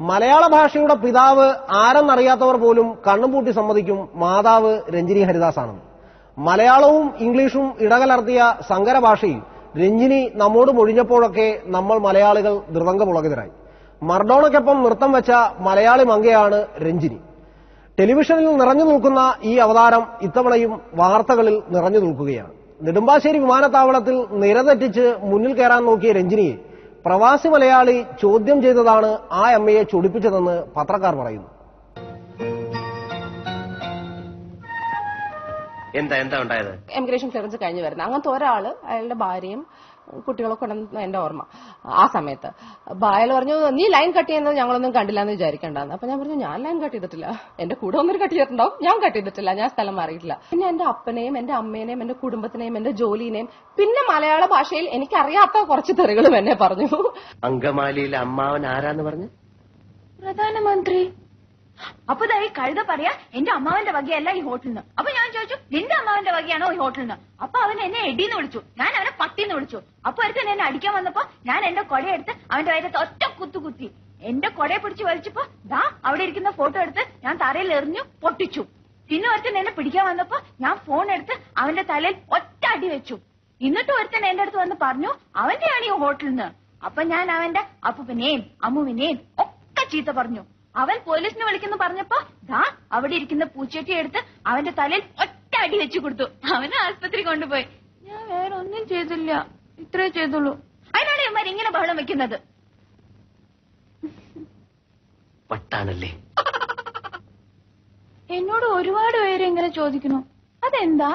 മലയാള ഭാഷയുടെ പിതാവ് ആരെന്നറിയാത്തവർ പോലും കണ്ണും പൂട്ടി സമ്മതിക്കും മാതാവ് രഞ്ജിനി ഹരിദാസാണെന്ന്. മലയാളവും ഇംഗ്ലീഷും ഇടകലർത്തിയ സങ്കര ഭാഷയിൽ രഞ്ജിനി നമ്മോട് മൊഴിഞ്ഞപ്പോഴൊക്കെ നമ്മൾ മലയാളികൾ ധൃതങ്കമുളകിതരായി. മർഡോണയ്ക്കൊപ്പം നൃത്തം വെച്ച മലയാളി മങ്കയാണ് രഞ്ജിനി. ടെലിവിഷനിൽ നിറഞ്ഞു നിൽക്കുന്ന ഈ അവതാരം ഇത്തവണയും വാർത്തകളിൽ നിറഞ്ഞു നിൽക്കുകയാണ്. നെടുമ്പാശ്ശേരി വിമാനത്താവളത്തിൽ നിരതെറ്റിച്ച് മുന്നിൽ കയറാൻ നോക്കിയ രഞ്ജിനിയെ പ്രവാസി മലയാളി ചോദ്യം ചെയ്തതാണ് ആ അമ്മയെ ചൊടിപ്പിച്ചതെന്ന് പത്രക്കാർ പറയുന്നു. എന്താ ഉണ്ടായത്? എമിഗ്രേഷൻ ക്ലിയറൻസ് കഴിഞ്ഞു വരുന്നത് അങ്ങനത്തെ ഒരാള് അയാളുടെ ഭാര്യയും കുട്ടികളൊക്കെ ഉണ്ടെന്ന് എന്റെ ഓർമ്മ. ആ സമയത്ത് അയാൾ പറഞ്ഞു, നീ ലൈൻ കട്ട് ചെയ്യുന്നത് ഞങ്ങളൊന്നും കണ്ടില്ല എന്ന് വിചാരിക്കേണ്ടെന്ന്. അപ്പൊ ഞാൻ പറഞ്ഞു, ഞാൻ ലൈൻ കട്ട് ചെയ്തിട്ടില്ല, എന്റെ കൂടെ ഒന്നും കട്ട് ചെയ്തിട്ടുണ്ടാവും, ഞാൻ കട്ട് ചെയ്തിട്ടില്ല, ഞാൻ സ്ഥലം മാറിയിട്ടില്ല. പിന്നെ എന്റെ അപ്പനെയും എന്റെ അമ്മേനെയും എന്റെ കുടുംബത്തിനെയും എന്റെ ജോലിനെയും പിന്നെ മലയാള ഭാഷയിൽ എനിക്കറിയാത്ത കുറച്ച് തെറികളും എന്നെ പറഞ്ഞു. അങ്കമാലിയിലെ അമ്മാവൻ ആരാന്ന് പറഞ്ഞു? പ്രധാനമന്ത്രി. അപ്പൊ ഈ കഴുത പറയാ എന്റെ അമ്മാവന്റെ വകയല്ല ഈ ഹോട്ടലിന്. അപ്പൊ ഞാൻ ചോദിച്ചു, നിന്റെ അമ്മാവന്റെ വകയാണോ ഈ ഹോട്ടലിന്? അപ്പൊ അവൻ എന്നെ എടിന്ന് വിളിച്ചു, ഞാൻ അവനെ പട്ടിന്ന് വിളിച്ചു. അപ്പൊ ഒരുത്തൻ എന്നെ അടിക്കാൻ വന്നപ്പോ ഞാൻ എന്റെ കൊടയെടുത്ത് അവന്റെ വയറ്റത്ത് ഒറ്റ കുത്തി. എന്റെ കൊടയെ പിടിച്ച് വലിച്ചപ്പോ അവിടെ ഇരിക്കുന്ന ഫോട്ടോ എടുത്ത് ഞാൻ തറയിൽ എറിഞ്ഞു പൊട്ടിച്ചു. പിന്നെ ഒരുത്തൻ എന്നെ പിടിക്കാൻ വന്നപ്പോ ഞാൻ ഫോൺ എടുത്ത് അവന്റെ തലയിൽ ഒറ്റ അടി വെച്ചു. എന്നിട്ട് ഒരുത്തൻ എന്റെ അടുത്ത് വന്ന് പറഞ്ഞു, അവന്റെയാണ് ഈ ഹോട്ടലിന്. അപ്പൊ ഞാൻ അവന്റെ അപ്പൂപ്പനെയും അമ്മുവിനെയും ഒക്കെ ചീത്ത പറഞ്ഞു. അവൻ പോലീസിനെ വിളിക്കുന്നു പറഞ്ഞപ്പോ അവിടെ ഇരിക്കുന്ന പൂച്ചട്ടി എടുത്ത് അവന്റെ തലയിൽ ഒറ്റ അടി വെച്ചു കൊടുത്തു. അവനെ ആസ്പത്രി കൊണ്ടുപോയി. ഞാൻ വേറെ ഒന്നും ചെയ്തില്ല, ഇത്രേ ചെയ്തുള്ളൂ. അതിനാണ് ഇവന്മാർ ഇങ്ങനെ ബഹളം വെക്കുന്നത്. പട്ടാണല്ലേ? എന്നോട് ഒരുപാട് പേര് ഇങ്ങനെ ചോദിക്കുന്നു, അതെന്താ?